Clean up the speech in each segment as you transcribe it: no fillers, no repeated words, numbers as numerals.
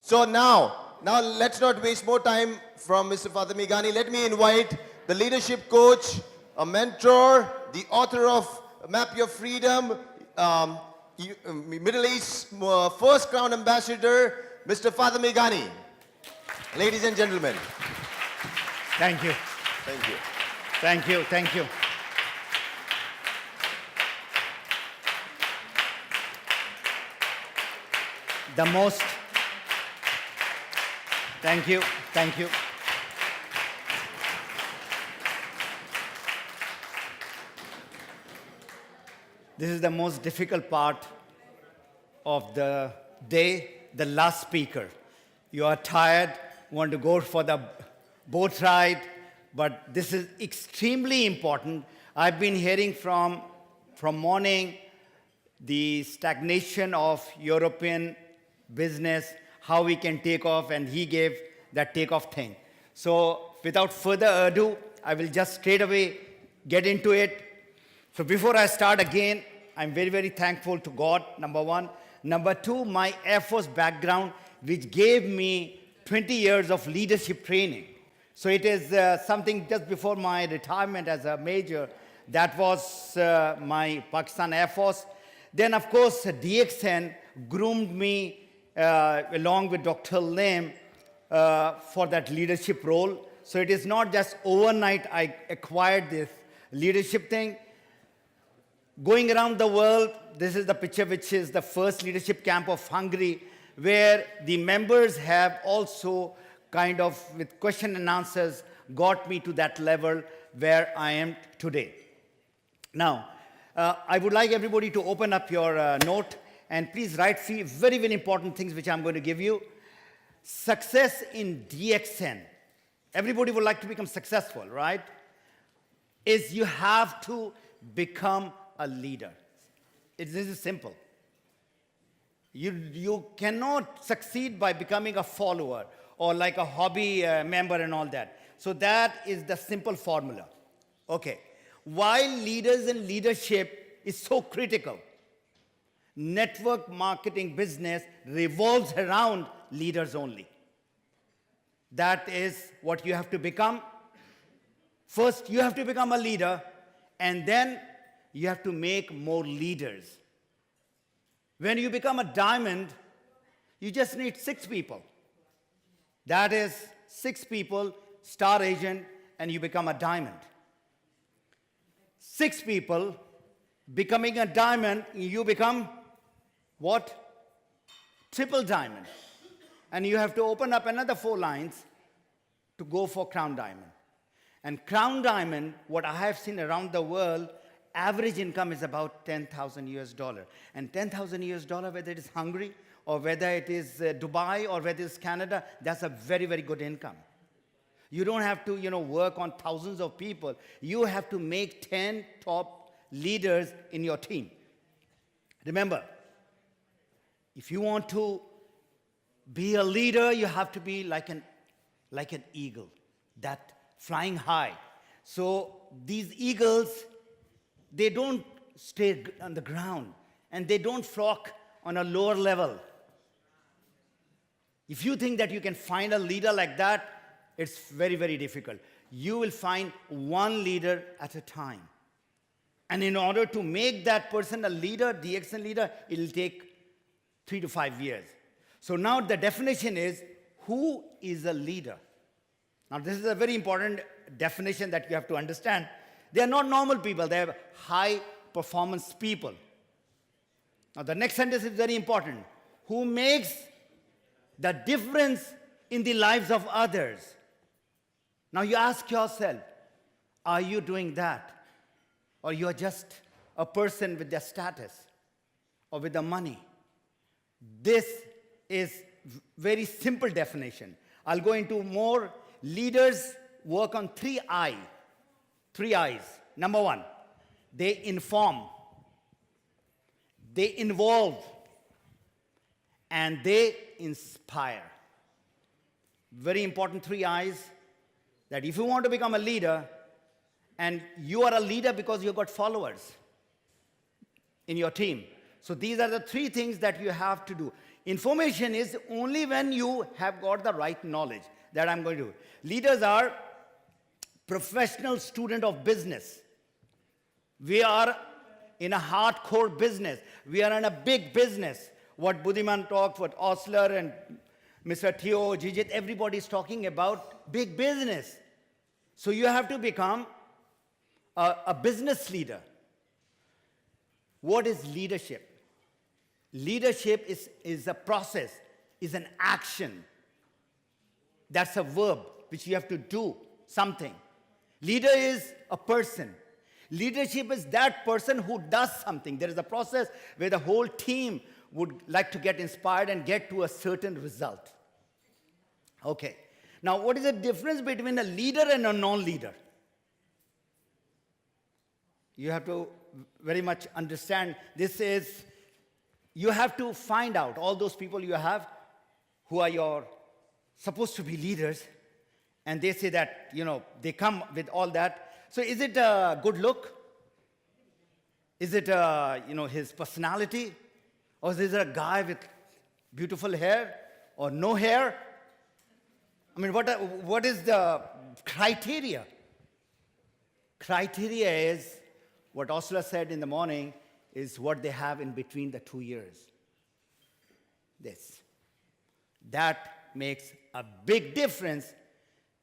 So now let's not waste more time from Mr. Father Meghani. Let me invite the leadership coach, a mentor, the author of Map Your Freedom, Middle East first Crown Ambassador, Mr. Father Meghani. Ladies and gentlemen. Thank you. Thank you. Thank you. Thank you. The most. Thank you. Thank you. This is the most difficult part of the day, the last speaker. You are tired, want to go for the boat ride, but this is extremely important. I've been hearing from morning the stagnation of European business, how we can take off, and he gave that takeoff thing. So without further ado, I will just straight away get into it. So before I start again, I'm very, very thankful to God, number one. Number two, my Air Force background, which gave me 20 years of leadership training. So it is something just before my retirement as a major. That was my Pakistan Air Force. Then, of course, DXN groomed me along with Dr. Lim for that leadership role. So it is not just overnight I acquired this leadership thing. Going around the world, this is the picture which is the first leadership camp of Hungary, where the members have also kind of, with question and answers, got me to that level where I am today. Now, I would like everybody to open up your note and please write three very, very important things which I'm going to give you. Success in DXN. Everybody would like to become successful, right? Is you have to become a leader. This is simple. You cannot succeed by becoming a follower or like a hobby member and all that. So that is the simple formula. Okay. While leaders and leadership is so critical, network marketing business revolves around leaders only. That is what you have to become. First, you have to become a leader, and then you have to make more leaders. When you become a diamond, you just need 6 people. That is 6 people, star agent, and you become a diamond. 6 people, becoming a diamond, you become what? Triple diamond. And you have to open up another 4 lines to go for crown diamond. And crown diamond, what I have seen around the world, average income is about $10,000 US. And $10,000 US, whether it is Hungary or whether it is Dubai or whether it is Canada, that's a very, very good income. You don't have to, work on thousands of people. You have to make 10 top leaders in your team. Remember, if you want to be a leader, you have to be like an eagle, that flying high. So these eagles, they don't stay on the ground, and they don't flock on a lower level. If you think that you can find a leader like that, it's very, very difficult. You will find one leader at a time. And in order to make that person a leader, DXN leader, it will take 3 to 5 years. So now the definition is, who is a leader? Now this is a very important definition that you have to understand. They are not normal people. They are high performance people. Now the next sentence is very important. Who makes the difference in the lives of others? Now you ask yourself, are you doing that? Or you are just a person with the status or with the money? This is very simple definition. I'll go into more. Leaders work on 3 I's. 3 I's. Number 1, they inform, they involve, and they inspire. Very important 3 I's, that if you want to become a leader, and you are a leader because you've got followers in your team. So these are the 3 things that you have to do. Information is only when you have got the right knowledge that I'm going to do. Leaders are professional student of business. We are in a hardcore business. We are in a big business. What Buddhiman talked, what Osler and Mr. Theo, Jijit, everybody is talking about big business. So you have to become a business leader. What is leadership? Leadership is a process, is an action. That's a verb which you have to do something. Leader is a person. Leadership is that person who does something. There is a process where the whole team would like to get inspired and get to a certain result. Okay. Now, what is the difference between a leader and a non-leader? You have to very much understand this is, you have to find out all those people you have who are your supposed to be leaders, and they say that, they come with all that. So is it a good look? Is it, his personality? Or is it a guy with beautiful hair or no hair? I mean, what is the criteria? Criteria is, what Osler said in the morning, is what they have in between the 2 years. This. That makes a big difference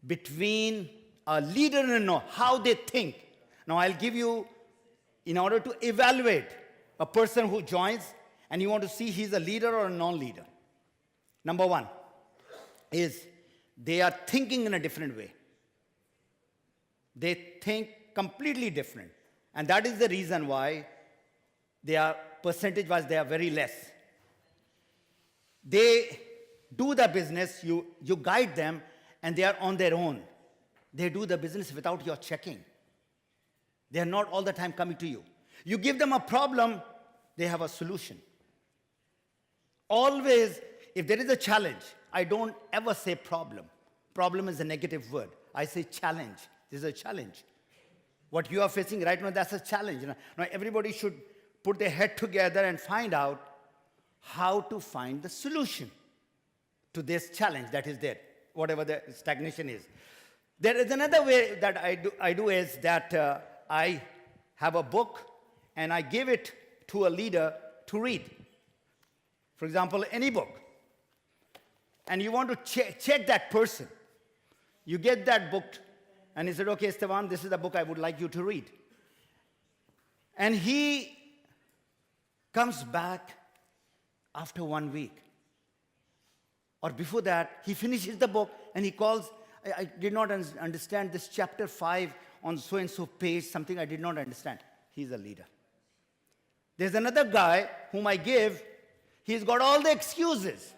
between a leader and how they think. Now, I'll give you, in order to evaluate a person who joins and you want to see he's a leader or a non-leader. Number one is they are thinking in a different way. They think completely different. And that is the reason why they are, percentage-wise, they are very less. They do the business, you guide them, and they are on their own. They do the business without your checking. They are not all the time coming to you. You give them a problem, they have a solution. Always, if there is a challenge, I don't ever say problem. Problem is a negative word. I say challenge. This is a challenge. What you are facing right now, that's a challenge. Now, everybody should put their head together and find out how to find the solution to this challenge that is there, whatever the stagnation is. There is another way that I do is that I have a book and I give it to a leader to read. For example, any book. And you want to check that person. You get that book and he said, okay, Esteban, this is the book I would like you to read. And he comes back after 1 week. Or before that, he finishes the book and he calls, I did not understand this chapter 5 on so-and-so page, something I did not understand. He's a leader. There's another guy whom I give, he's got all the excuses,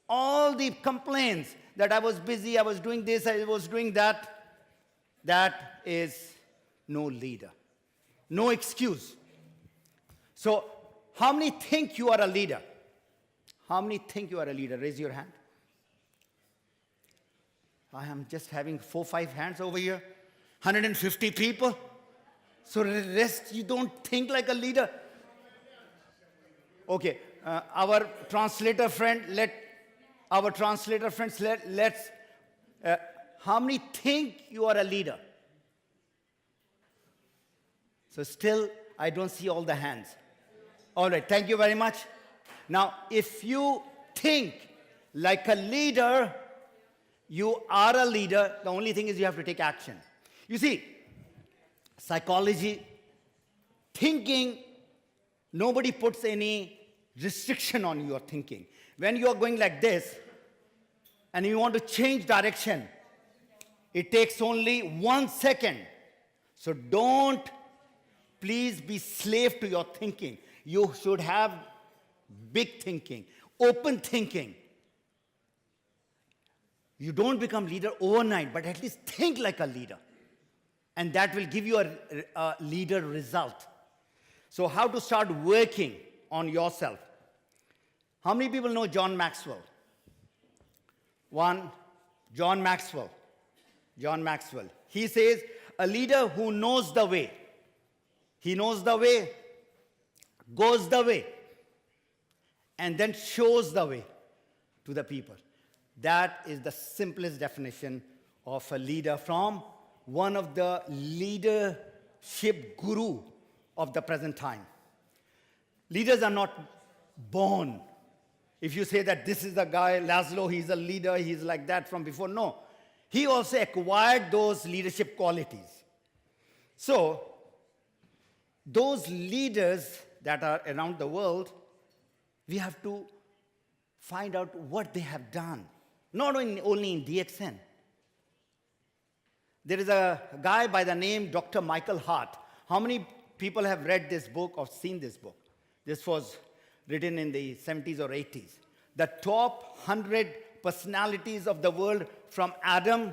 all the complaints that I was busy, I was doing this, I was doing that. That is no leader. No excuse. So, how many think you are a leader? How many think you are a leader? Raise your hand. I am just having 4-5 hands over here. 150 people. So the rest, you don't think like a leader. Okay, our translator friend, let's, how many think you are a leader? So still, I don't see all the hands. All right, thank you very much. Now, if you think like a leader, you are a leader. The only thing is you have to take action. You see, psychology, thinking, nobody puts any restriction on your thinking. When you are going like this, and you want to change direction, it takes only 1 second. So don't, please be slave to your thinking. You should have big thinking, open thinking. You don't become leader overnight, but at least think like a leader. And that will give you a leader result. So how to start working on yourself? How many people know John Maxwell? One, John Maxwell. John Maxwell. He says, a leader who knows the way. He knows the way, goes the way. and then shows the way to the people. That is the simplest definition of a leader from one of the leadership guru of the present time. Leaders are not born. If you say that this is the guy, Laszlo, he's a leader, he's like that from before. No. He also acquired those leadership qualities. So, those leaders that are around the world, we have to find out what they have done. Not only in DXN. There is a guy by the name Dr. Michael Hart. How many people have read this book or seen this book? This was written in the 70s or 80s. The top 100 personalities of the world from Adam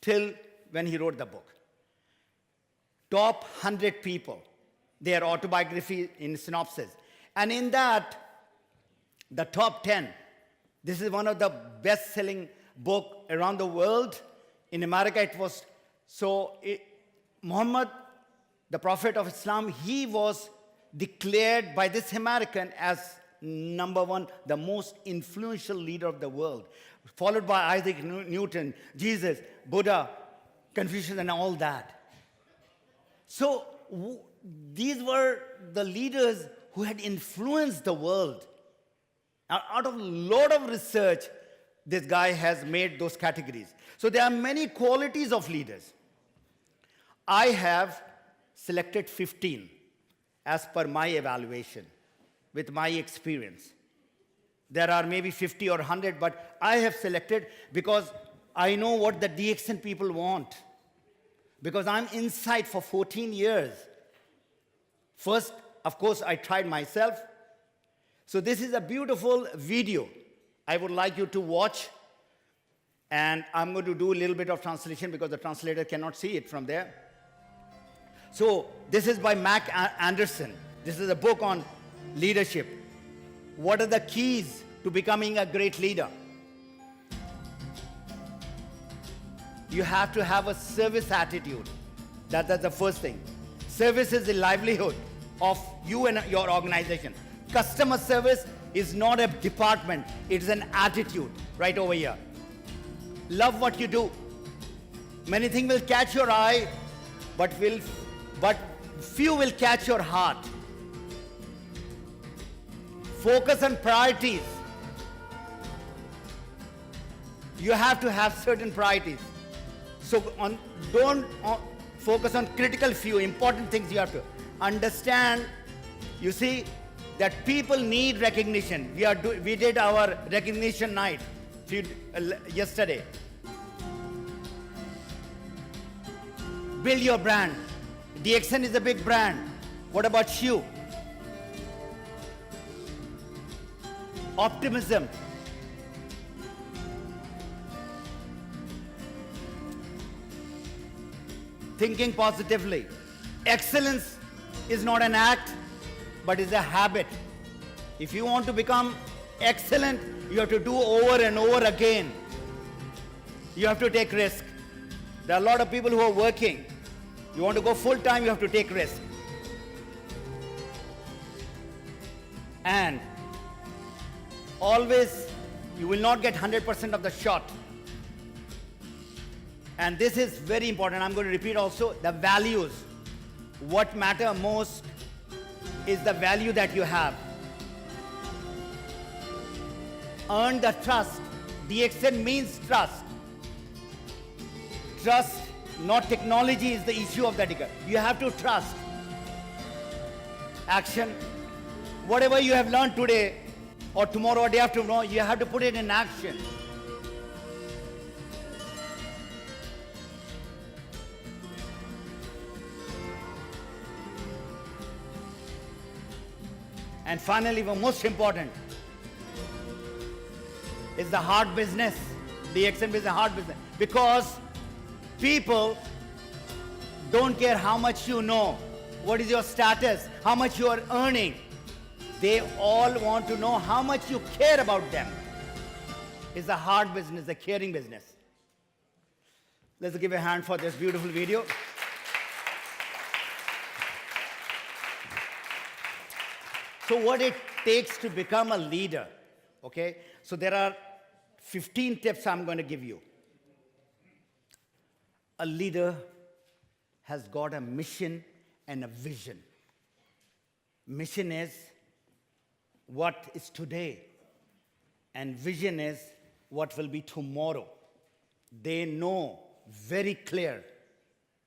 till when he wrote the book. Top 100 people, their autobiography in synopsis. And in that, the top 10, this is one of the best-selling book around the world. In America, it was, Muhammad, the Prophet of Islam, he was declared by this American as #1, the most influential leader of the world, followed by Isaac Newton, Jesus, Buddha, Confucius, and all that. So these were the leaders who had influenced the world. Out of a lot of research, this guy has made those categories. So there are many qualities of leaders. I have selected 15 as per my evaluation, with my experience. There are maybe 50 or 100, but I have selected because I know what the DXN people want. Because I'm inside for 14 years. First, of course, I tried myself. So this is a beautiful video I would like you to watch. And I'm going to do a little bit of translation because the translator cannot see it from there. So this is by Mac Anderson. This is a book on leadership. What are the keys to becoming a great leader? You have to have a service attitude. That's the first thing. Service is the livelihood of you and your organization. Customer service is not a department, it's an attitude right over here. Love what you do. Many things will catch your eye, but few will catch your heart. Focus on priorities. You have to have certain priorities. So don't focus on critical few, important things you have to understand. You see that people need recognition. We did our recognition night yesterday. Build your brand. DXN is a big brand. What about you? Optimism. Thinking positively. Excellence is not an act, but is a habit. If you want to become excellent, you have to do over and over again. You have to take risk. There are a lot of people who are working. You want to go full time, you have to take risk. And always, you will not get 100% of the shot. And this is very important. I'm going to repeat also the values. What matters most is the value that you have. Earn the trust. DXN means trust. Trust, not technology, is the issue of that. You have to trust. Action. Whatever you have learned today or tomorrow or day after tomorrow, you have to put it in action. And finally, the most important is the hard business. DXN is a hard business. Because people don't care how much you know, what is your status, how much you are earning. They all want to know how much you care about them. It's a hard business, a caring business. Let's give a hand for this beautiful video. So what it takes to become a leader. Okay? So there are 15 tips I'm going to give you. A leader has got a mission and a vision. Mission is what is today, and vision is what will be tomorrow. They know very clear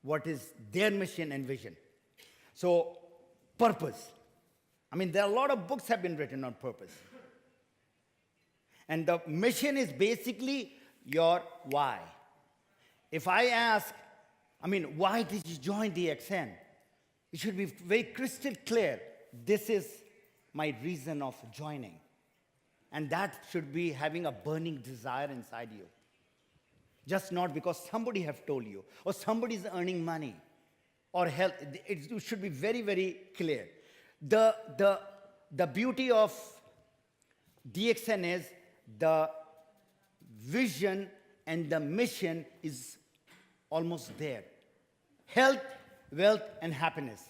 what is their mission and vision. So, purpose. I mean, there are a lot of books have been written on purpose. And the mission is basically your why. If I ask, why did you join DXN? It should be very crystal clear. This is my reason of joining. And that should be having a burning desire inside you. Just not because somebody have told you, or somebody is earning money, or help. It should be very, very clear. The beauty of DXN is the vision and the mission is almost there. Health, wealth, and happiness.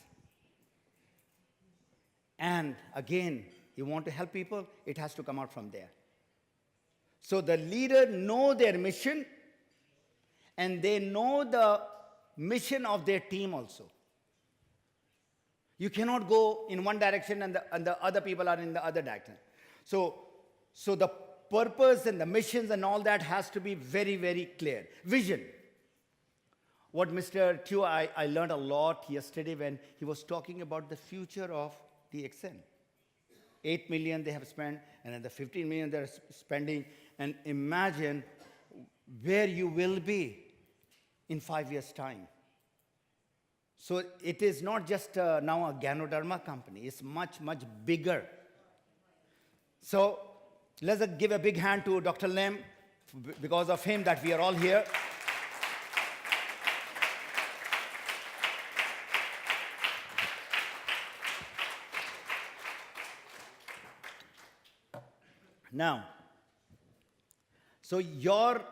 And again, you want to help people, it has to come out from there. So the leader know their mission, and they know the mission of their team also. You cannot go in one direction and the other people are in the other direction. So the purpose and the missions and all that has to be very, very clear. Vision. What Mr. Teo, I learned a lot yesterday when he was talking about the future of DXN. 8 million they have spent, and then the 15 million they're spending. And imagine where you will be in 5 years' time. So it is not just now a Ganoderma company. It's much, much bigger. So let's give a big hand to Dr. Lim, because of him that we are all here. Now, so your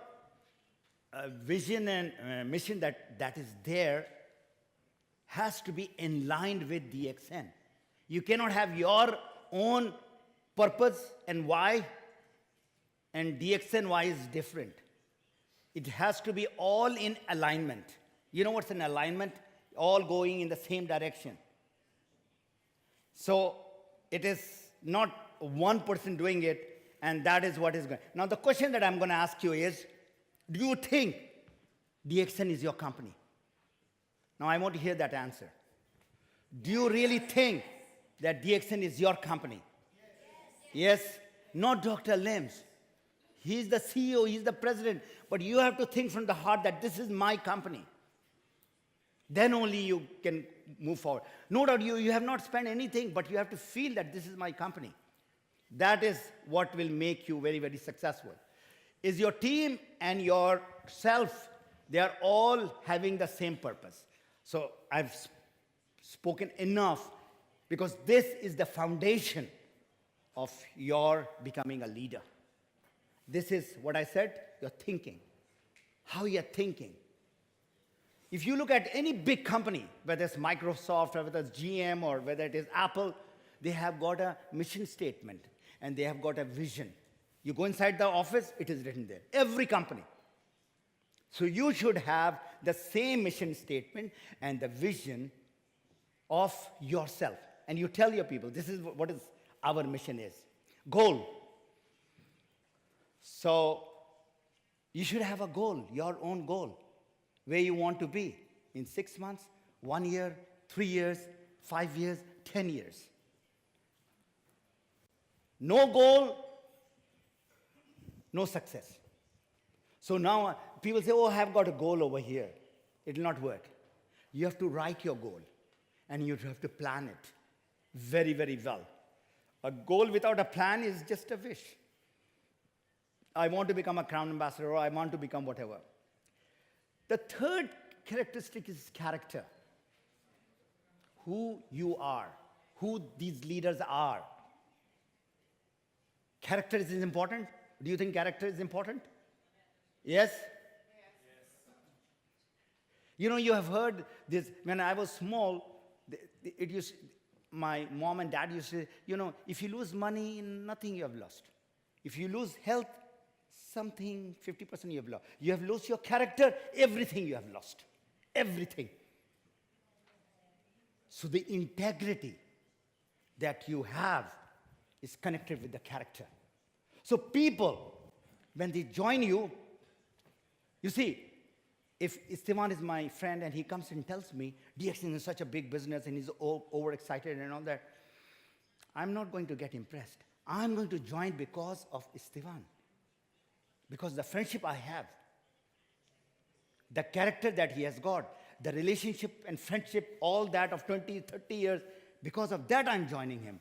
vision and mission that is there has to be in line with DXN. You cannot have your own purpose and why, and DXN why is different. It has to be all in alignment. You know what's an alignment? All going in the same direction. So it is not one person doing it, and that is what is going. Now the question that I'm going to ask you is, do you think DXN is your company? Now I want to hear that answer. Do you really think that DXN is your company? Yes. Not Dr. Lim's. He's the CEO, he's the president, but you have to think from the heart that this is my company. Then only you can move forward. No doubt you have not spent anything, but you have to feel that this is my company. That is what will make you very, very successful. Is your team and yourself, they are all having the same purpose. So I've spoken enough, because this is the foundation of your becoming a leader. This is what I said, your thinking. How you're thinking. If you look at any big company, whether it's Microsoft, or whether it's GM, or whether it is Apple, they have got a mission statement, and they have got a vision. You go inside the office, it is written there. Every company. So you should have the same mission statement and the vision of yourself. And you tell your people, this is what is our mission is. Goal. So you should have a goal, your own goal, where you want to be in 6 months, 1 year, 3 years, 5 years, 10 years. No goal, no success. So now people say, oh, I have got a goal over here. It will not work. You have to write your goal, and you have to plan it very, very well. A goal without a plan is just a wish. I want to become a crown ambassador, or I want to become whatever. The third characteristic is character. Who you are, who these leaders are. Character is important. Do you think character is important? Yes? You know, you have heard this. When I was small, my mom and dad used to say, if you lose money, nothing you have lost. If you lose health, something, 50% you have lost. You have lost your character, everything you have lost. Everything. So the integrity that you have is connected with the character. So people, when they join you, you see, if Esteban is my friend and he comes and tells me, DXN is such a big business and he's overexcited and all that, I'm not going to get impressed. I'm going to join because of Esteban. Because the friendship I have, the character that he has got, the relationship and friendship, all that of 20, 30 years, because of that I'm joining him.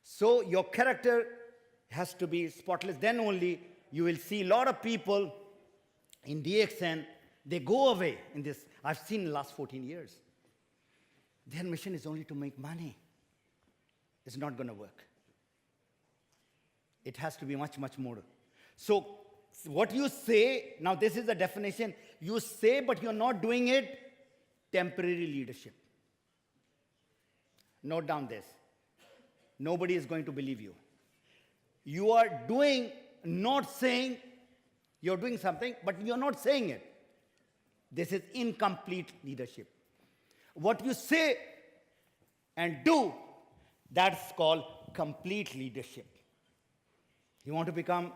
So your character has to be spotless. Then only you will see a lot of people in DXN, they go away in this. I've seen in the last 14 years. Their mission is only to make money. It's not going to work. It has to be much, much more. So what you say, now this is the definition, you say but you're not doing it, temporary leadership. Note down this. Nobody is going to believe you. You are doing, not saying, you're doing something, but you're not saying it. This is incomplete leadership. What you say and do, that's called complete leadership. You want to become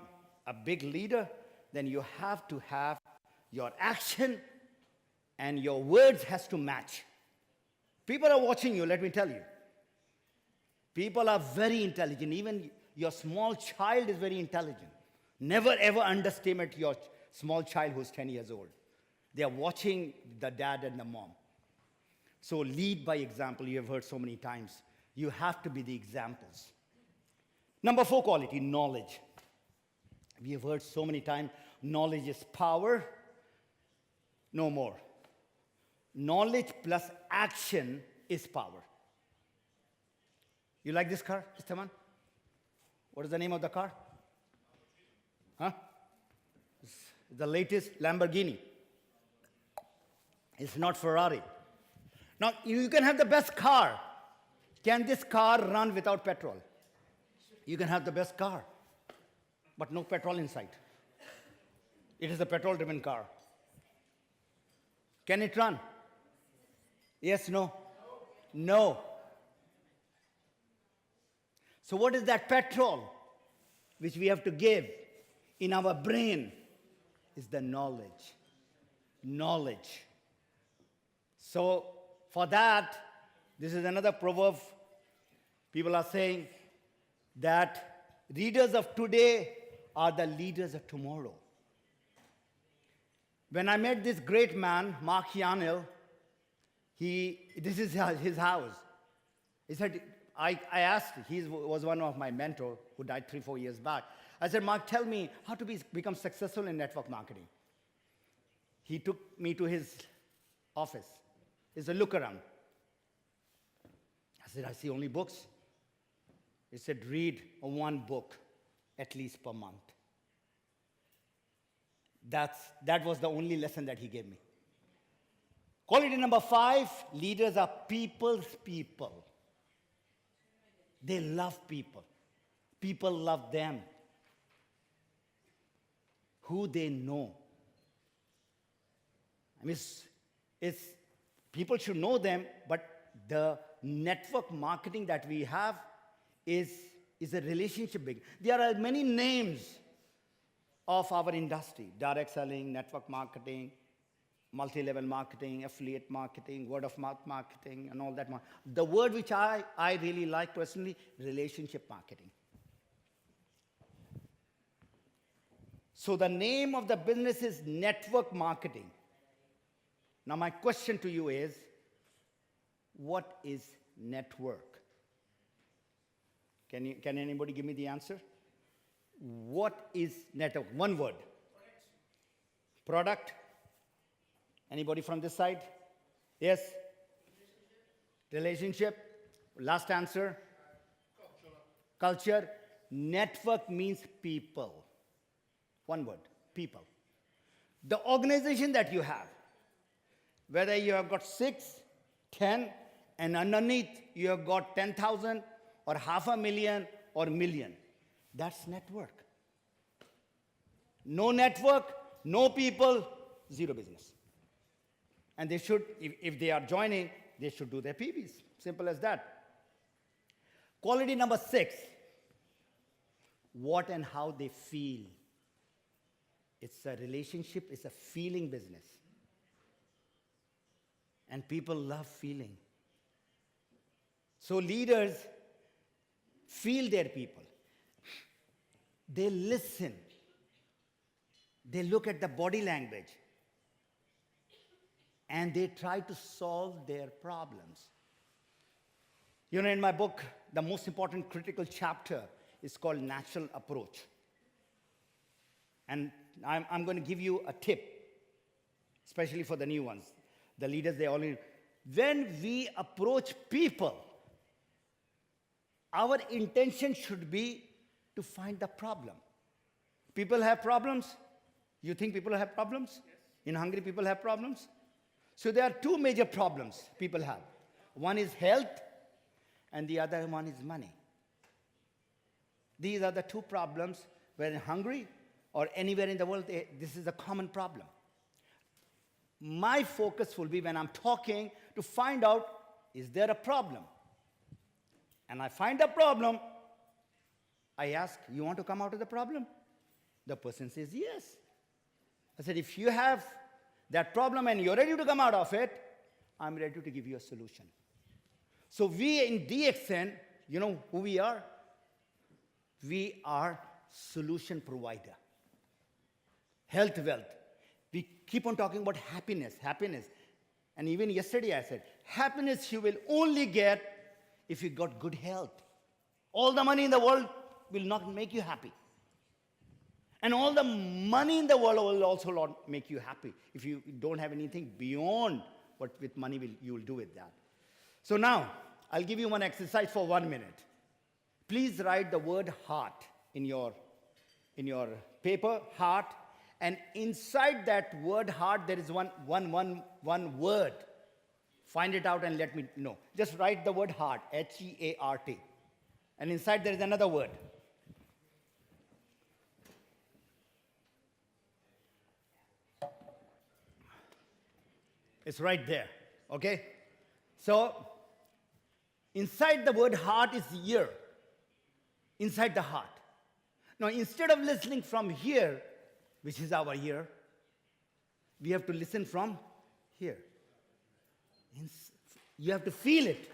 a big leader, then you have to have your action and your words has to match. People are watching you, let me tell you. People are very intelligent. Even your small child is very intelligent. Never ever underestimate your small child who's 10 years old. They are watching the dad and the mom. So lead by example, you have heard so many times. You have to be the examples. Number 4 quality, knowledge. We have heard so many times, knowledge is power. No more. Knowledge plus action is power. You like this car, Esteban? What is the name of the car? Huh? It's the latest Lamborghini. It's not Ferrari. Now, you can have the best car. Can this car run without petrol? You can have the best car, but no petrol inside. It is a petrol-driven car. Can it run? Yes, no? No. So what is that petrol which we have to give in our brain? Is the knowledge. Knowledge. So for that, this is another proverb. People are saying that readers of today are the leaders of tomorrow. When I met this great man, Mark Yanel, this is his house. He said, I asked, he was one of my mentors who died 3-4 years back. I said, Mark, tell me how to become successful in network marketing. He took me to his office. He said, look around. I said, I see only books. He said, read one book at least per month. That was the only lesson that he gave me. Quality number 5, leaders are people's people. They love people. People love them. Who they know. I mean, people should know them, but the network marketing that we have is a relationship big. There are many names of our industry: direct selling, network marketing, multi-level marketing, affiliate marketing, word-of-mouth marketing, and all that. The word which I really like personally, relationship marketing. So the name of the business is network marketing. Now my question to you is, what is network? Can anybody give me the answer? What is network? One word. Product. Anybody from this side? Yes? Relationship. Last answer. Culture. Network means people. One word. People. The organization that you have, whether you have got 6, 10, And underneath, you have got 10,000 or 500,000 or million. That's network. No network, no people, zero business. And they should, if they are joining, they should do their PVs. Simple as that. Quality number 6, what and how they feel. It's a relationship, it's a feeling business. And people love feeling. So leaders feel their people. They listen. They look at the body language. And they try to solve their problems. You know, in my book, the most important critical chapter is called Natural Approach. And I'm going to give you a tip, especially for the new ones. The leaders, they all need. When we approach people, our intention should be to find the problem. People have problems. You think people have problems? Yes. In Hungary, people have problems. So there are two major problems people have. One is health, and the other one is money. These are the two problems where in Hungary or anywhere in the world, this is a common problem. My focus will be when I'm talking to find out, is there a problem? And I find a problem, I ask, you want to come out of the problem? The person says, yes. I said, if you have that problem and you're ready to come out of it, I'm ready to give you a solution. So we in DXN, you know who we are? We are solution provider. Health, wealth. We keep on talking about happiness, happiness. And even yesterday I said, happiness you will only get if you got good health. All the money in the world will not make you happy. And all the money in the world will also not make you happy if you don't have anything beyond what with money you will do with that. So now, I'll give you one exercise for 1 minute. Please write the word heart in your paper, heart. And inside that word heart, there is one word. Find it out and let me know. Just write the word heart, H-E-A-R-T. And inside there is another word. It's right there, okay? So, inside the word heart is ear. Inside the heart. Now, instead of listening from here, which is our ear, we have to listen from here. You have to feel it.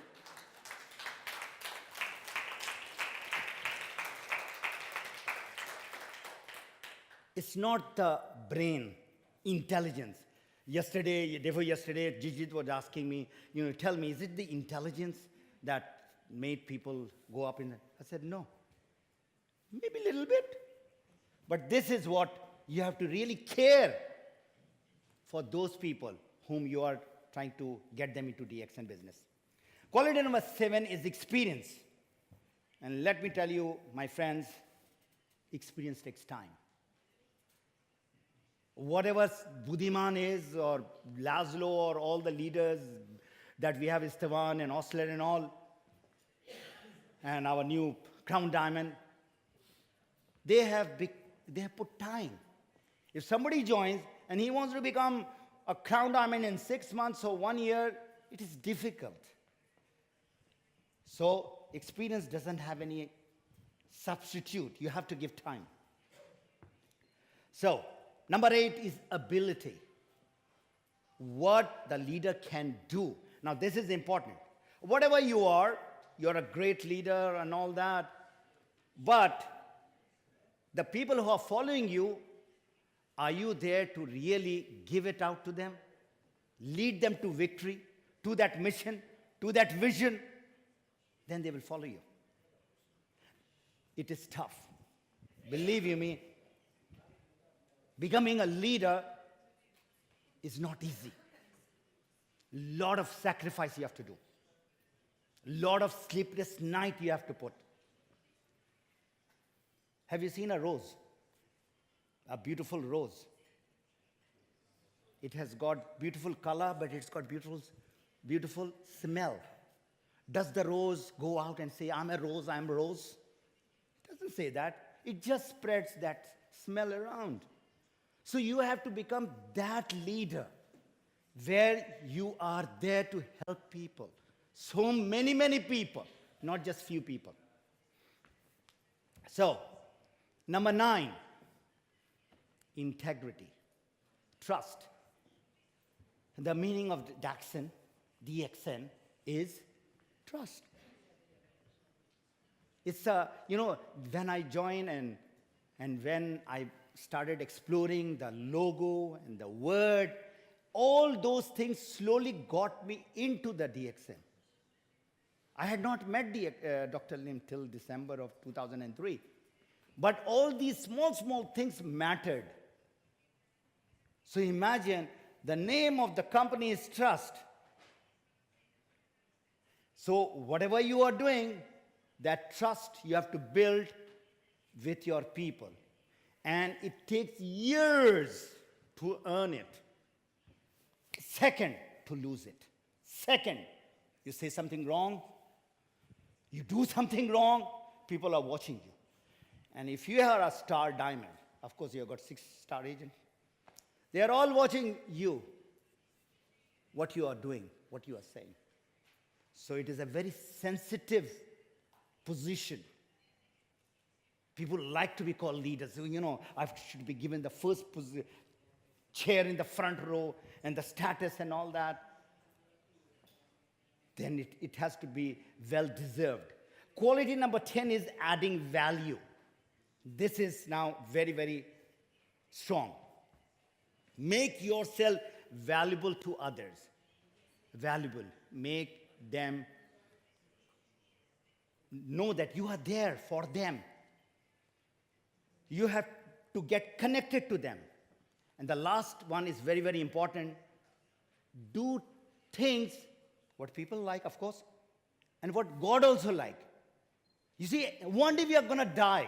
It's not the brain, intelligence. Yesterday, day before yesterday, Jijit was asking me, tell me, is it the intelligence that made people go up in? I said, no. Maybe a little bit. But this is what you have to really care for those people whom you are trying to get them into DXN business. Quality number 7 is experience. And let me tell you, my friends, experience takes time. Whatever Budiman is, or Laszlo, or all the leaders that we have, Esteban and Osler and all, and our new Crown Diamond, they have put time. If somebody joins and he wants to become a Crown Diamond in 6 months or 1 year, it is difficult. So experience doesn't have any substitute. You have to give time. So, number 8 is ability. What the leader can do. Now, this is important. Whatever you are, you're a great leader and all that, but the people who are following you, are you there to really give it out to them? Lead them to victory, to that mission, to that vision? Then they will follow you. It is tough. Believe you me, becoming a leader is not easy. Lot of sacrifice you have to do. Lot of sleepless night you have to put. Have you seen a rose? A beautiful rose. It has got beautiful color, but it's got beautiful smell. Does the rose go out and say, I'm a rose, I'm a rose? It doesn't say that. It just spreads that smell around. So you have to become that leader where you are there to help people. So many, many people, not just few people. So, number 9, integrity, trust. The meaning of DXN is trust. It's when I joined and when I started exploring the logo and the word, all those things slowly got me into the DXN. I had not met Dr. Lim till December of 2003. But all these small, small things mattered. So imagine the name of the company is Trust. So whatever you are doing, that trust you have to build with your people. And it takes years to earn it. Second, to lose it. Second, you say something wrong, you do something wrong, people are watching you. And if you are a star diamond, of course you have got 6-star agent, they are all watching you, what you are doing, what you are saying. So it is a very sensitive position. People like to be called leaders. I should be given the first chair in the front row and the status and all that. Then it has to be well-deserved. Quality number 10 is adding value. This is now very, very strong. Make yourself valuable to others. Valuable. Make them know that you are there for them. You have to get connected to them. And the last one is very, very important. Do things what people like, of course, and what God also like. You see, one day we are going to die.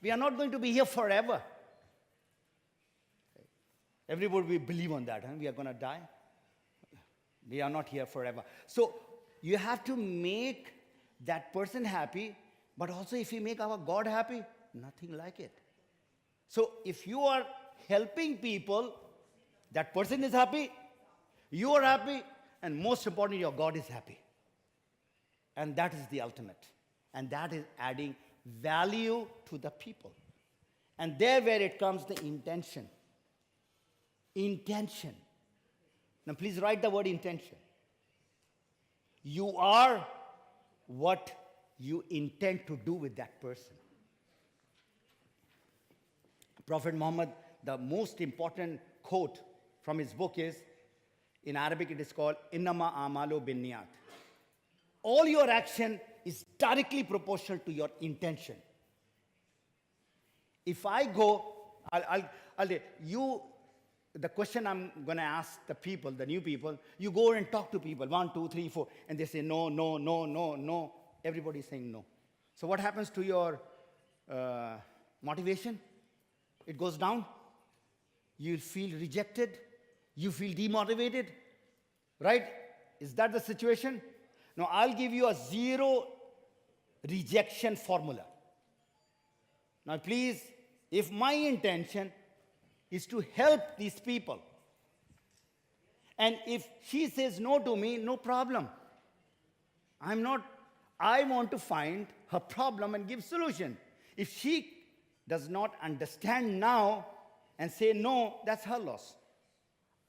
We are not going to be here forever. Everybody will believe on that. We are going to die. We are not here forever. So you have to make that person happy, but also if you make our God happy, nothing like it. So if you are helping people, that person is happy, you are happy, and most importantly, your God is happy. And that is the ultimate. And that is adding value to the people. And there where it comes the intention. Intention. Now please write the word intention. You are what you intend to do with that person. Prophet Muhammad, the most important quote from his book is, in Arabic it is called, Innama amalu binniyat. All your action is directly proportional to your intention. If I go, the question I'm going to ask the people, the new people, you go and talk to people, 1, 2, 3, 4, and they say no, no, no, no, no. Everybody is saying no. So what happens to your motivation? It goes down. You feel rejected. You feel demotivated. Right? Is that the situation? Now, I'll give you a 0 rejection formula. Now, please, if my intention is to help these people, and if she says no to me, no problem. I want to find her problem and give solution. If she does not understand now and say no, that's her loss.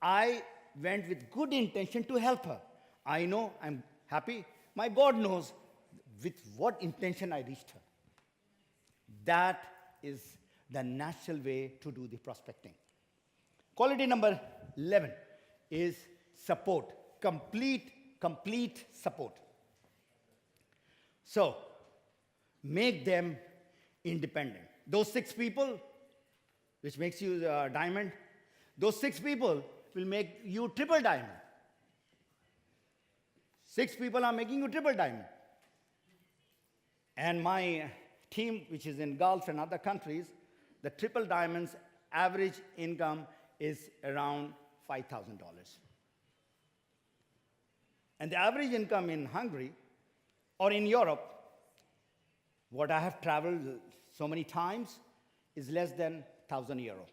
I went with good intention to help her. I know I'm happy. My God knows with what intention I reached her. That is the natural way to do the prospecting. Quality number 11 is support. Complete support. So, make them independent. Those 6 people, which makes you a diamond, those 6 people will make you triple diamond. 6 people are making you triple diamond. And my team, which is in Gulf and other countries, the triple diamonds average income is around $5,000. And the average income in Hungary Or in Europe, what I have traveled so many times is less than 1,000 euro.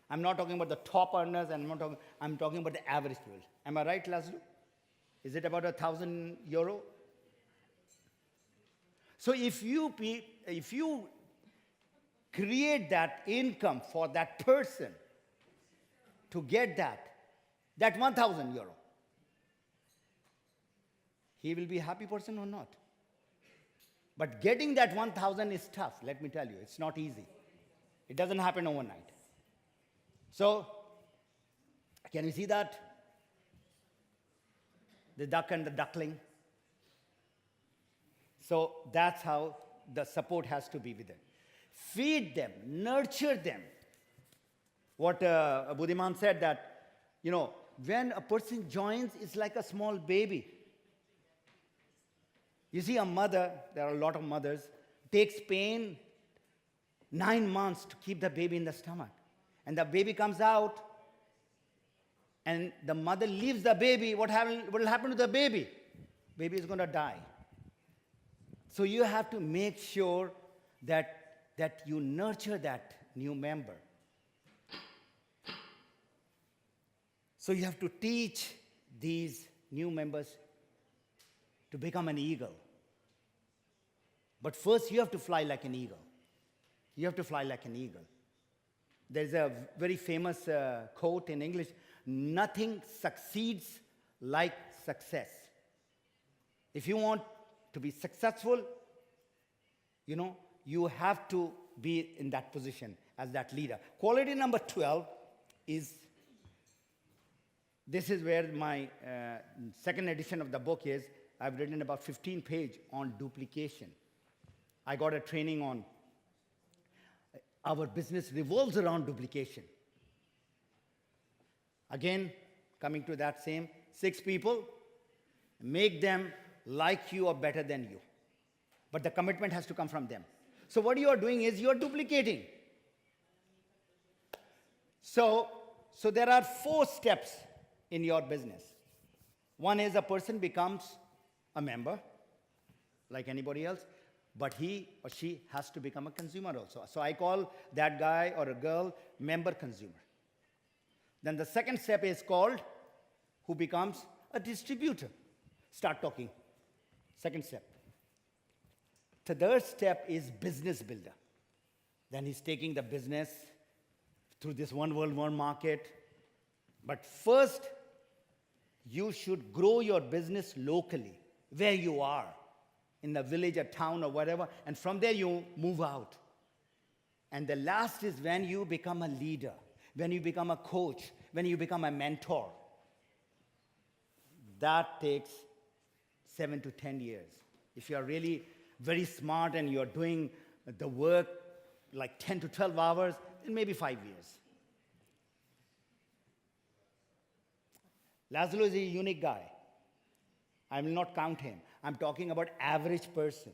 I'm not talking about the top earners, and I'm talking about the average people. Am I right, Laszlo? Is it about 1,000 euro? So if you create that income for that person to get that 1,000 euro, he will be a happy person or not? But getting that 1,000 is tough, let me tell you. It's not easy. It doesn't happen overnight. So, can you see that? The duck and the duckling. So that's how the support has to be with them. Feed them, nurture them. What Buddhiman said that, when a person joins, it's like a small baby. You see a mother, there are a lot of mothers, takes pain 9 months to keep the baby in the stomach. And the baby comes out, and the mother leaves the baby. What will happen to the baby? Baby is going to die. So you have to make sure that you nurture that new member. So you have to teach these new members to become an eagle. But first, you have to fly like an eagle. You have to fly like an eagle. There's a very famous quote in English: nothing succeeds like success. If you want to be successful, you have to be in that position as that leader. Quality number 12 is, this is where my second edition of the book is. I've written about 15 pages on duplication. I got a training on our business revolves around duplication. Again, coming to that same 6 people, make them like you or better than you. But the commitment has to come from them. So what you are doing is you are duplicating. So there are 4 steps in your business. One is a person becomes a member, like anybody else, but he or she has to become a consumer also. So I call that guy or a girl member consumer. Then the second step is called who becomes a distributor. Start talking. Second step. The third step is business builder. Then he's taking the business through this one world, one market. But first, you should grow your business locally, where you are, in the village or town or whatever, and from there you move out. And the last is when you become a leader, when you become a coach, when you become a mentor. That takes 7 to 10 years. If you are really very smart and you're doing the work like 10 to 12 hours, then maybe 5 years. Laszlo is a unique guy. I will not count him. I'm talking about average person.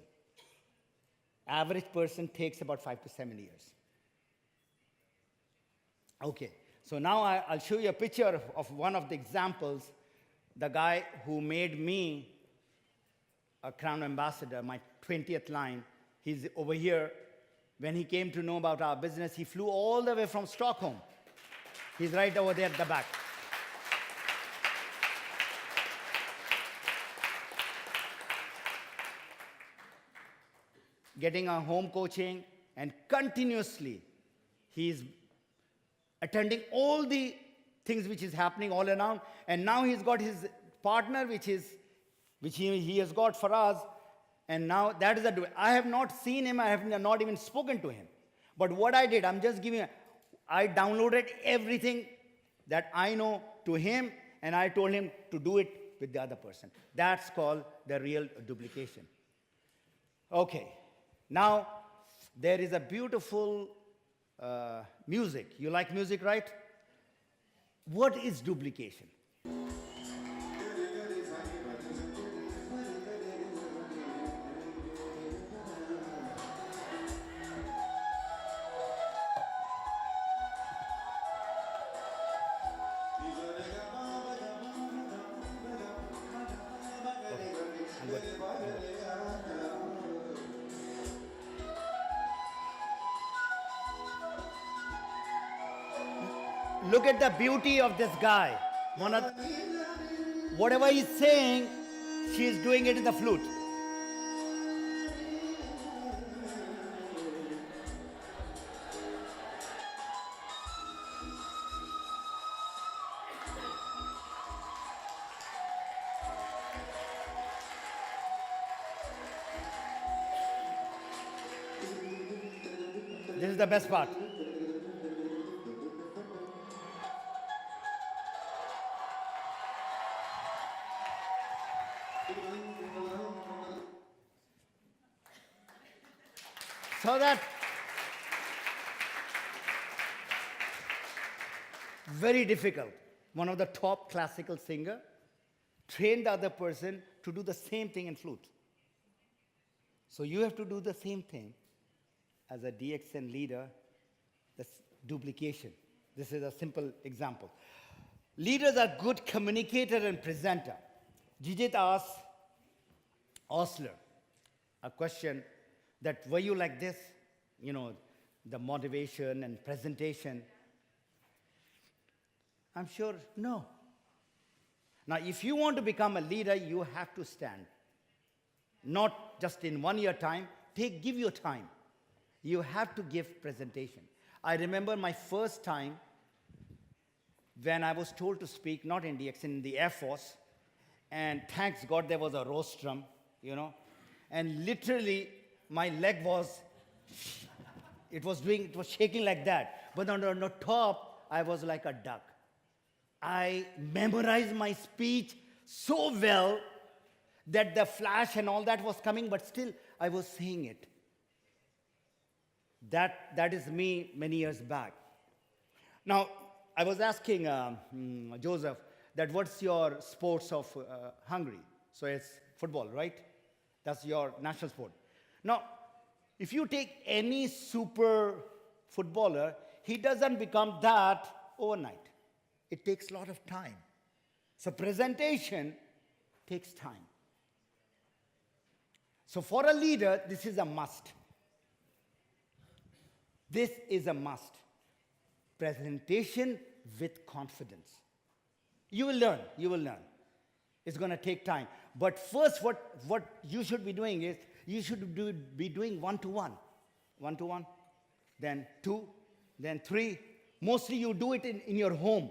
Average person takes about 5 to 7 years. Okay, so now I'll show you a picture of one of the examples. The guy who made me a Crown Ambassador, my 20th line, he's over here. When he came to know about our business, he flew all the way from Stockholm. He's right over there at the back. Getting a home coaching, and continuously he's attending all the things which is happening all around. And now he's got his partner, which he has got for us. And now that is I have not seen him. I have not even spoken to him. But what I did, I downloaded everything that I know to him, and I told him to do it with the other person. That's called the real duplication. Okay. Now, there is a beautiful music. You like music, right? What is duplication? Okay, I'm good. Look at the beauty of this guy. Whatever he's saying, she's doing it in the flute. This is the best part. So that very difficult. One of the top classical singer trained the other person to do the same thing in flute. So you have to do the same thing as a DXN leader, that's duplication. This is a simple example. Leaders are good communicator and presenter. Jijit asked Osler a question that, were you like this? You know, the motivation and presentation. I'm sure, no. Now, if you want to become a leader, you have to stand. Not just in 1 year time, give your time. You have to give presentation. I remember my first time when I was told to speak, not in DXN, in the Air Force, and thanks God there was a rostrum, you know, and literally my leg was, it was shaking like that. But on the top, I was like a duck. I memorized my speech so well that the flash and all that was coming, but still I was saying it. That is me many years back. Now, I was asking Joseph that what's your sports of Hungary? So it's football, right? That's your national sport. Now, if you take any super footballer, he doesn't become that overnight. It takes a lot of time. So presentation takes time. So for a leader, this is a must. This is a must. Presentation with confidence. You will learn, you will learn. It's going to take time. But first, what you should be doing is, you should be doing one-to-one. One-to-one, then two, then three. Mostly you do it in your home.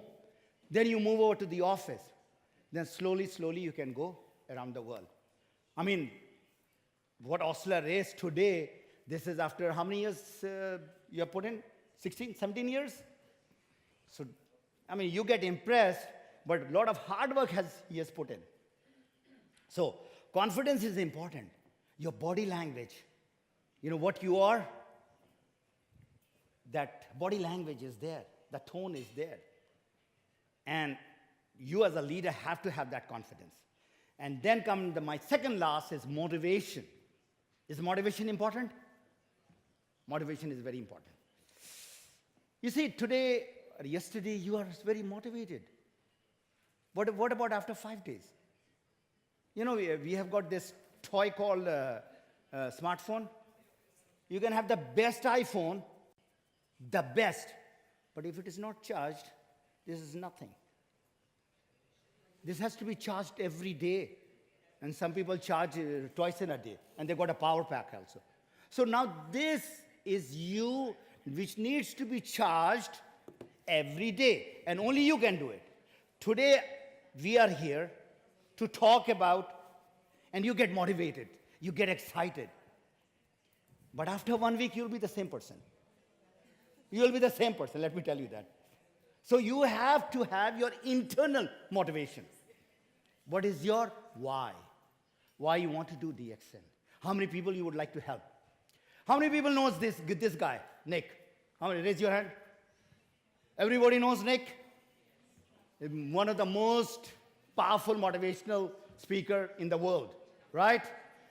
Then you move over to the office. Then slowly, slowly you can go around the world. I mean, what Osler raised today, this is after how many years you have put in? 16, 17 years? So, I mean, you get impressed, but a lot of hard work he has put in. So, confidence is important. Your body language, you know what you are, that body language is there, the tone is there. And you as a leader have to have that confidence. And then my second last is motivation. Is motivation important? Motivation is very important. You see, today, or yesterday, you are very motivated. What about after 5 days? You know, we have got this toy called smartphone. You can have the best iPhone, the best, but if it is not charged, this is nothing. This has to be charged every day. And some people charge twice in a day, and they got a power pack also. So now this is you, which needs to be charged every day, and only you can do it. Today, we are here to talk about, and you get motivated, you get excited. But after 1 week, you'll be the same person. You'll be the same person, let me tell you that. So you have to have your internal motivation. What is your why? Why you want to do DXN? How many people you would like to help? How many people knows this guy, Nick? How many? Raise your hand. Everybody knows Nick? One of the most powerful motivational speaker in the world, right?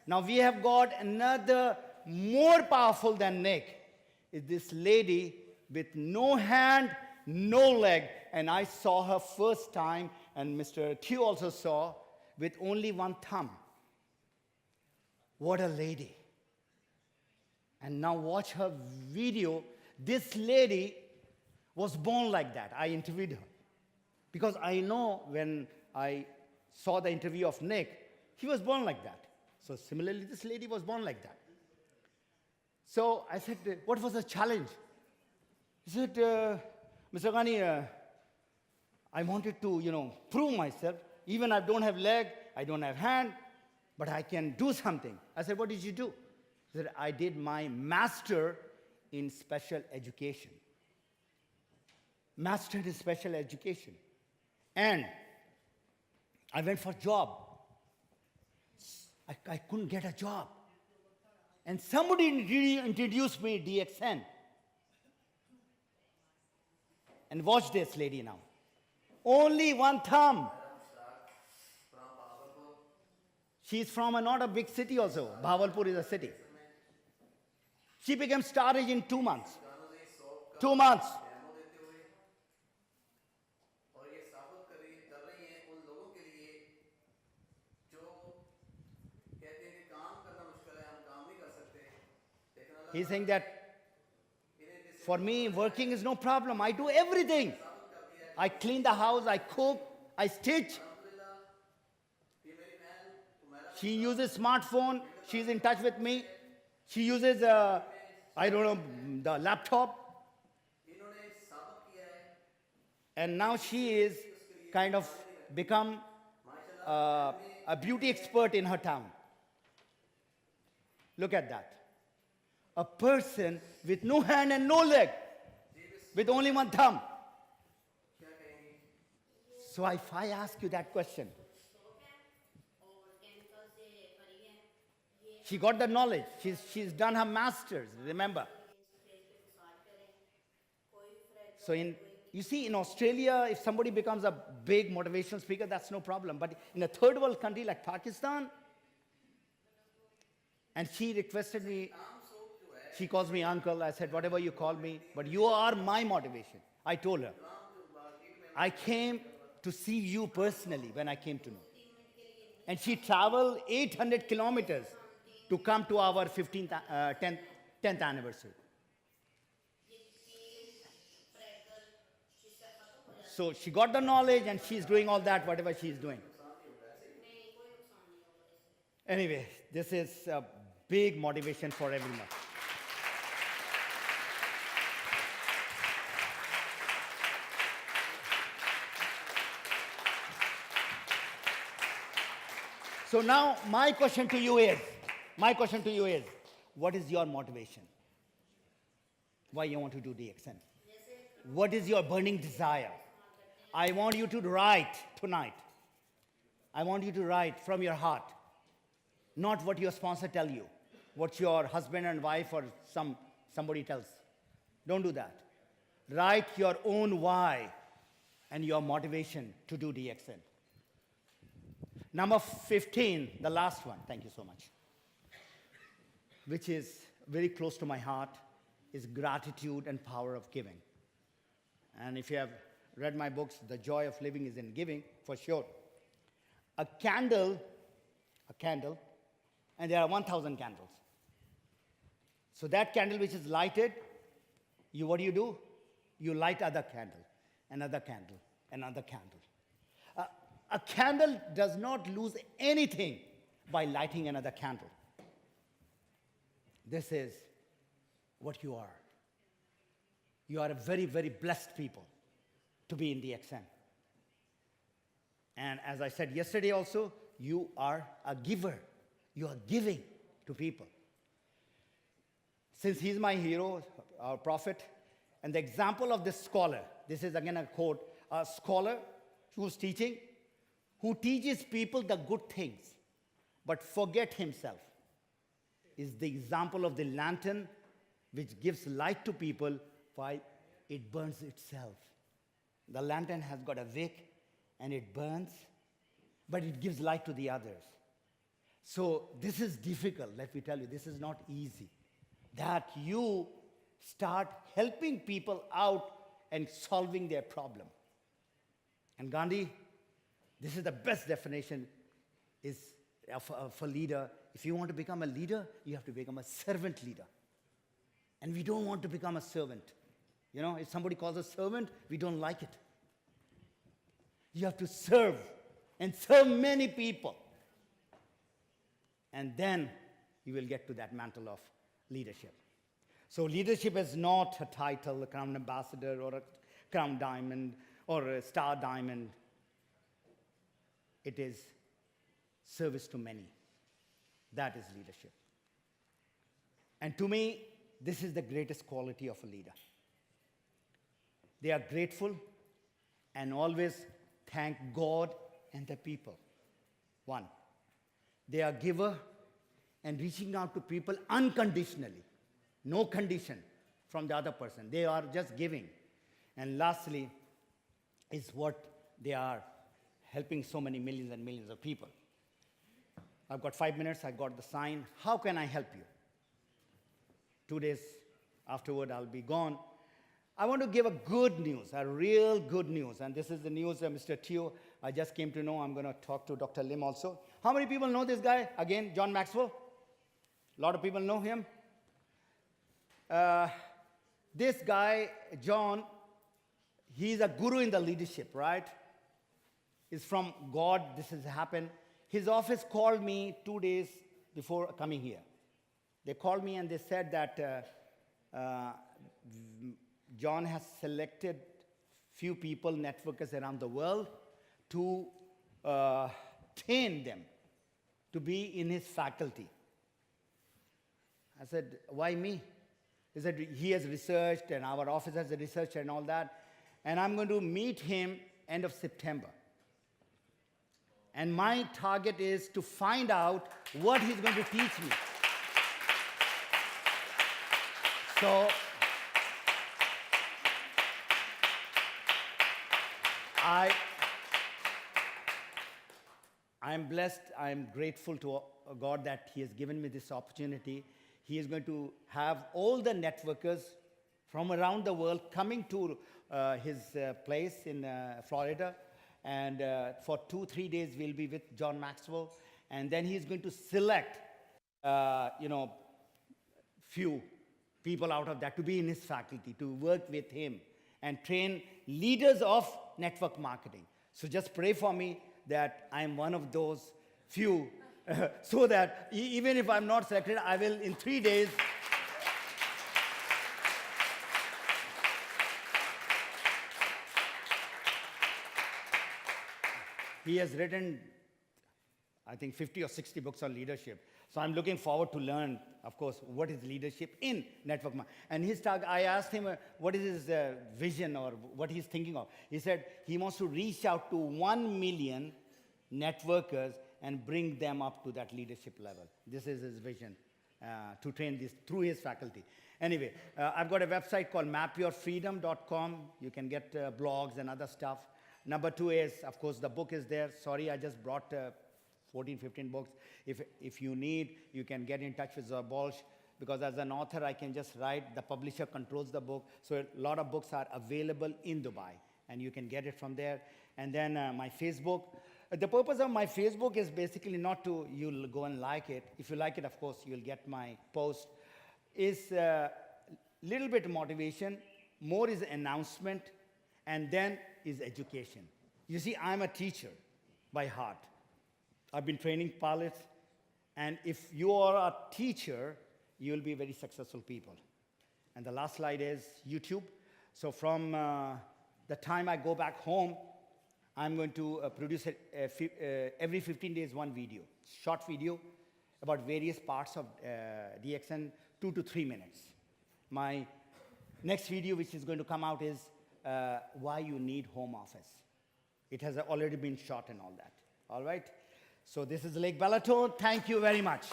Now we have got another more powerful than Nick. Is this lady with no hand, no leg, and I saw her first time, and Mr. Q also saw, with only one thumb. What a lady. And now watch her video. This lady was born like that. I interviewed her. Because I know when I saw the interview of Nick, he was born like that. So similarly, this lady was born like that. So I said, what was the challenge? He said, Mr. Ghani, I wanted to, prove myself. Even I don't have leg, I don't have hand, but I can do something. I said, what did you do? He said, I did my master in special education. Master in special education. And I went for job. I couldn't get a job. And somebody introduced me DXN. And watch this lady now. Only one thumb. She's from not a big city also. Bhavalpur is a city. She became star in 2 months. 2 months. He's saying that for me, working is no problem. I do everything. I clean the house, I cook, I stitch. She uses smartphone. She's in touch with me. She uses, I don't know, the laptop. And now she is kind of become a beauty expert in her town. Look at that. A person with no hand and no leg, with only one thumb. So if I ask you that question, she got the knowledge. She's done her master's, remember. So you see, in Australia, if somebody becomes a big motivational speaker, that's no problem. But in a third world country like Pakistan, and she requested me, she calls me uncle. I said, whatever you call me, but you are my motivation. I told her. I came to see you personally when I came to know. And she traveled 800 kilometers to come to our 10th anniversary. So she got the knowledge and she's doing all that, whatever she's doing. Anyway, this is a big motivation for everyone. So now my question to you is, what is your motivation? Why you want to do DXN? What is your burning desire? I want you to write tonight. I want you to write from your heart, not what your sponsor tell you, what your husband and wife or somebody tells. Don't do that. Write your own why and your motivation to do DXN. Number 15, the last one, thank you so much, which is very close to my heart, is gratitude and power of giving. And if you have read my books, The Joy of Living is in Giving, for sure. A candle, and there are 1,000 candles. So that candle which is lighted, what do? You light other candle, another candle, another candle. A candle does not lose anything by lighting another candle. This is what you are. You are a very, very blessed people to be in DXN. And as I said yesterday also, you are a giver. You are giving to people. Since he's my hero, our prophet, and the example of this scholar, this is again a quote, a scholar who's teaching, who teaches people the good things, but forget himself, is the example of the lantern which gives light to people while it burns itself. The lantern has got a wick and it burns, but it gives light to the others. So this is difficult, let me tell you, this is not easy. That you start helping people out and solving their problem. And Gandhi, this is the best definition is of a leader. If you want to become a leader, you have to become a servant leader. And we don't want to become a servant. You know, if somebody calls us servant, we don't like it. You have to serve and serve many people. And then you will get to that mantle of leadership. So leadership is not a title, a crown ambassador or a crown diamond or a star diamond. It is service to many. That is leadership. And to me, this is the greatest quality of a leader. They are grateful and always thank God and the people. One, they are giver and reaching out to people unconditionally. No condition from the other person. They are just giving. And lastly, is what they are helping so many millions and millions of people. I've got 5 minutes, I got the sign. How can I help you? 2 days afterward, I'll be gone. I want to give a good news, a real good news. And this is the news of Mr. Teo. I just came to know. I'm going to talk to Dr. Lim also. How many people know this guy? Again, John Maxwell. A lot of people know him. This guy, John, he's a guru in the leadership, right? He's from God. This has happened. His office called me 2 days before coming here. They called me and they said that John has selected few people, networkers around the world, to train them to be in his faculty. I said, why me? He said, he has researched and our office has researched and all that. And I'm going to meet him end of September. And my target is to find out what he's going to teach me. So I'm blessed, I'm grateful to God that He has given me this opportunity. He is going to have all the networkers from around the world coming to his place in Florida. And for 2-3 days, we'll be with John Maxwell. And then he's going to select, few people out of that to be in his faculty, to work with him and train leaders of network marketing. So just pray for me that I'm one of those few, so that even if I'm not selected, I will in 3 days. He has written, I think, 50 or 60 books on leadership. So I'm looking forward to learn, of course, what is leadership in network marketing. And his target, I asked him what is his vision or what he's thinking of. He said he wants to reach out to 1 million networkers and bring them up to that leadership level. This is his vision, to train this through his faculty. Anyway, I've got a website called mapyourfreedom.com. You can get blogs and other stuff. Number 2 is, of course, the book is there. Sorry, I just brought 14, 15 books. If you need, you can get in touch with Bolsh, because as an author, I can just write. The publisher controls the book. So a lot of books are available in Dubai, and you can get it from there. And then my Facebook. The purpose of my Facebook is basically not to, you'll go and like it. If you like it, of course, you'll get my post. Is little bit motivation, more is announcement, and then is education. You see, I'm a teacher by heart. I've been training pilots, and if you are a teacher, you will be very successful people. And the last slide is YouTube. So from the time I go back home, I'm going to produce every 15 days one video, short video about various parts of DXN, 2 to 3 minutes. My next video, which is going to come out, is why you need home office. It has already been shot and all that. All right? So this is Lake Balaton. Thank you very much.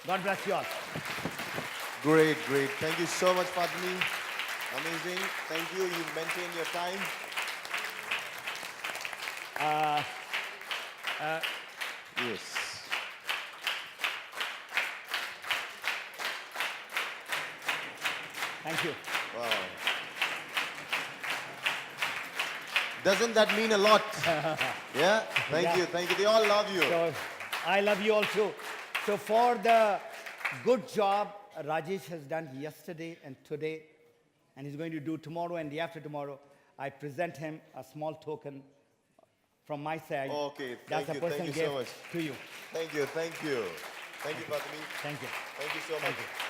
God bless you all. Great, great. Thank you so much, Padmi. Amazing. Thank you. You've maintained your time. Yes. Thank you. Wow. Doesn't that mean a lot? Yeah? Thank you. Thank you. They all love you. So, I love you also. So for the good job Rajesh has done yesterday and today, and he's going to do tomorrow and the after tomorrow. I present him a small token from my side. Okay, That's thank a you personal so gift much. to you. Thank you, thank you. Thank you, Fatmi. Thank you. Thank you so much. Thank you.